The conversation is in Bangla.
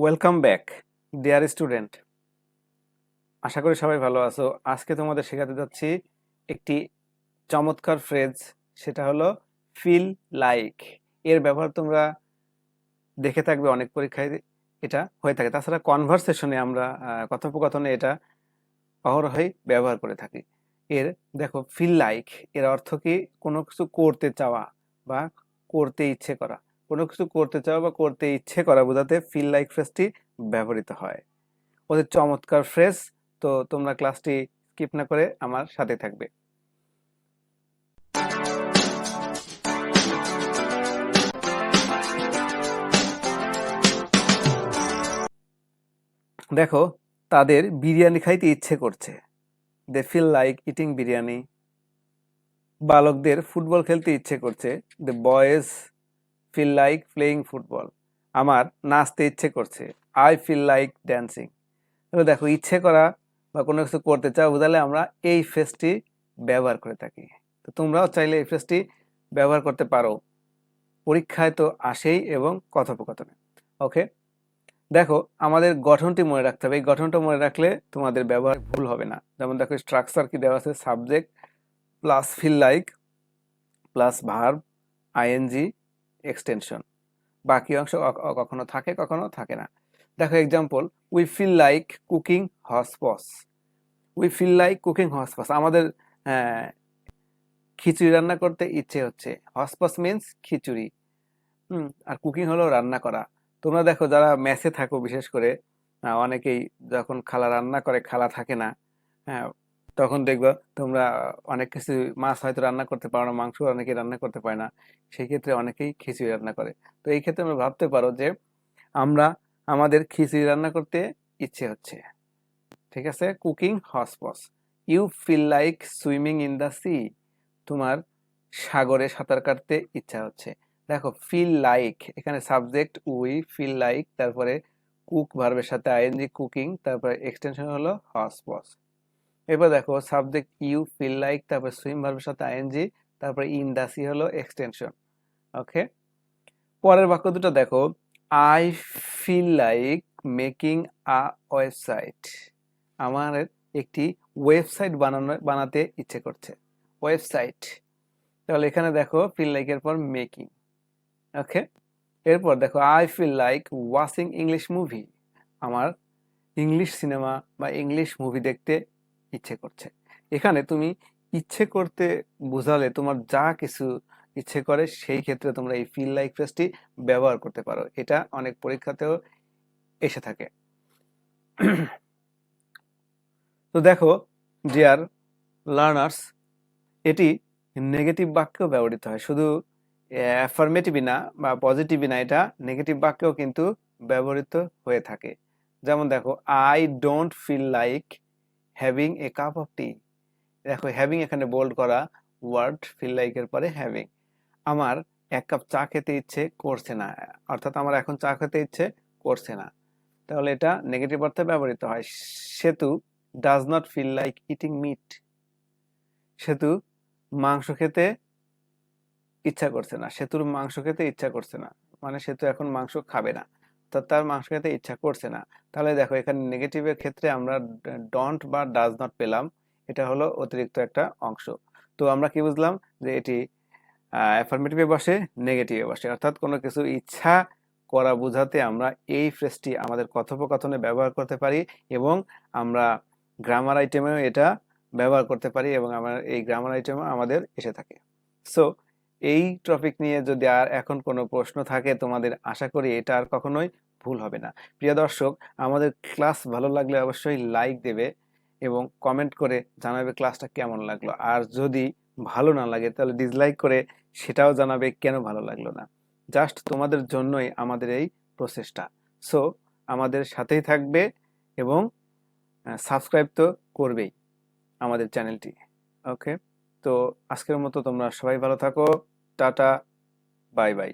Welcome back dear student. আশা করি সবাই ভালো আছো। আজকে তোমাদের শেখাতে যাচ্ছি একটি চমৎকার ফ্রেজ, সেটা হলো ফিল লাইক। এর ব্যবহার তোমরা দেখে থাকবে অনেক পরীক্ষায় এটা হয়ে থাকে। তাছাড়া কনভারসেশনে আমরা কথোপকথনে এটা অহরহই ব্যবহার করে থাকি। এর দেখো, ফিল লাইক এর অর্থ কি? কোনো কিছু করতে চাওয়া বা করতে ইচ্ছে করা। কোনো কিছু করতে চাওয়া বা করতে ইচ্ছে করা বোঝাতে ফিল লাইক ফ্রেজটি ব্যবহৃত হয়। ওদের চমৎকার ফ্রেজ। তো তোমরা ক্লাসটি স্কিপ না করে আমার সাথে থাকবে। দেখো, তাদের বিরিয়ানি খাইতে ইচ্ছে করছে, they feel like eating biryani. বালকদের ফুটবল খেলতে ইচ্ছে করছে, the boys feel like playing football. আমার নাচতে ইচ্ছে করছে, আই ফিল লাইক ড্যান্সিং। তাহলে দেখো, ইচ্ছে করা বা কোনো কিছু করতে চাও বোঝালে আমরা এই ফ্রেজটি ব্যবহার করে থাকি। তো তোমরাও চাইলে এই ফ্রেজটি ব্যবহার করতে পারো, পরীক্ষায় তো আসেই এবং কথোপকথনে। ওকে, দেখো আমাদের গঠনটি মনে রাখতে হবে। এই গঠনটা মনে রাখলে তোমাদের ব্যবহার ভুল হবে না। যেমন দেখো, স্ট্রাকচার কি দেওয়া আছে? Subject plus feel like plus verb ING extension. বাকি অংশ কখনো থাকে কখনো থাকে না। দেখো example, we feel like cooking hotchpotch. We feel like cooking hotchpotch, আমাদের খিচুড়ি রান্না করতে ইচ্ছে হচ্ছে। হসপস মিন্স খিচুড়ি। আর কুকিং হলো রান্না করা। তোমরা দেখো, যারা মেসে থাকো বিশেষ করে, অনেকেই যখন খালা রান্না করে, খালা থাকে না, হ্যাঁ, তখন দেখবা তোমরা অনেক কিছু, মাছ হয়তো রান্না করতে পারো না, মাংস অনেকেই রান্না করতে পারে না, সেই ক্ষেত্রে অনেকেই খিচুড়ি রান্না করে। তো এই ক্ষেত্রে আমরা ভাবতে পারো যে আমাদের খিচুড়ি রান্না করতে ইচ্ছে হচ্ছে। ঠিক আছে, cooking hotchpotch. You feel like swimming in the sea, তোমার সাগরে সাঁতার কাটতে ইচ্ছা হচ্ছে। দেখো, ফিল লাইক এখানে সাবজেক্ট উই, ফিল লাইক, তারপরে কুক ভার্বের সাথে আইএনজি কুকিং, তারপরে এক্সটেনশন হলো হসপস। এবার দেখো, সাবজেক্ট ইউ ফিল লাইক, তারপরে সুইম ভার্বের সাথে আইএনজি, তারপরে ইন দা সি হলো এক্সটেনশন। ওকে, পরের বাক্য দুটো দেখো, I feel like making a website. আমার একটি ওয়েবসাইট বানাতে ইচ্ছে করছে। ওয়েবসাইট, তাহলে এখানে দেখো ফিল লাইক এর পর মেকিং। ওকে, এরপর দেখো, I feel like watching English movie. আমার ইংলিশ সিনেমা বা ইংলিশ মুভি দেখতে ইচ্ছে করছে। এখানে তুমি ইচ্ছে করতে বোঝালে তোমার যা কিছু ইচ্ছে করে, সেই ক্ষেত্রে তোমরা এই ফিল লাইক ফ্রেজটি ব্যবহার করতে পারো। এটা অনেক পরীক্ষাতেও এসে থাকে। তো দেখো ডিয়ার লার্নার্স, এটি নেগেটিভ বাক্যেও ব্যবহৃত হয়, শুধু অ্যাফার্মেটিভই না বা পজিটিভই না, এটা নেগেটিভ বাক্যেও কিন্তু ব্যবহৃত হয়ে থাকে। যেমন দেখো, I don't feel like having a cup of tea. দেখো, হ্যাভিং এখানে বোল্ড করা ওয়ার্ড, ফিল লাইক এর পরে হ্যাভিং। আমার এক কাপ চা খেতে ইচ্ছে করছে না, অর্থাৎ আমার এখন চা খেতে ইচ্ছে করছে না। তাহলে এটা নেগেটিভ অর্থে ব্যবহৃত হয়। Setu does not feel like eating meat. Setu মাংস খেতে ইচ্ছা করছে না, সেতুর মাংস খেতে ইচ্ছা করছে না, মানে সেতু এখন মাংস খাবে না, তার মাংস খেতে ইচ্ছা করছে না। তাহলে দেখো, এখানে নেগেটিভের ক্ষেত্রে আমরা ডন্ট বা ডাজ নট পেলাম, এটা হলো অতিরিক্ত একটা অংশ। তো আমরা কি বুঝলাম? যে এটি অ্যাফার্মেটিভে বসে, নেগেটিভে বসে, অর্থাৎ কোনো কিছু ইচ্ছা করা বোঝাতে আমরা এই ফ্রেজটি আমাদের কথোপকথনে ব্যবহার করতে পারি, এবং আমরা গ্রামার আইটেমেও এটা ব্যবহার করতে পারি, এবং আমার এই গ্রামার আইটেমও আমাদের এসে থাকে। সো এই টপিক নিয়ে যদি আর এখন কোনো প্রশ্ন থাকে তোমাদের, আশা করি এটা আর কখনোই ভুল হবে না। প্রিয় দর্শক, আমাদের ক্লাস ভালো লাগলে অবশ্যই লাইক দেবে এবং কমেন্ট করে জানাবে ক্লাসটা কেমন লাগলো। আর যদি ভালো না লাগে তাহলে ডিসলাইক করে সেটাও জানাবে কেন ভালো লাগলো না। জাস্ট তোমাদের জন্যই আমাদের এই প্রসেসটা। সো আমাদের সাথেই থাকবে এবং সাবস্ক্রাইব তো করবেই আমাদের চ্যানেলটি। ওকে, তো আজকের মতো তোমরা সবাই ভালো থাকো। Tata, bye bye.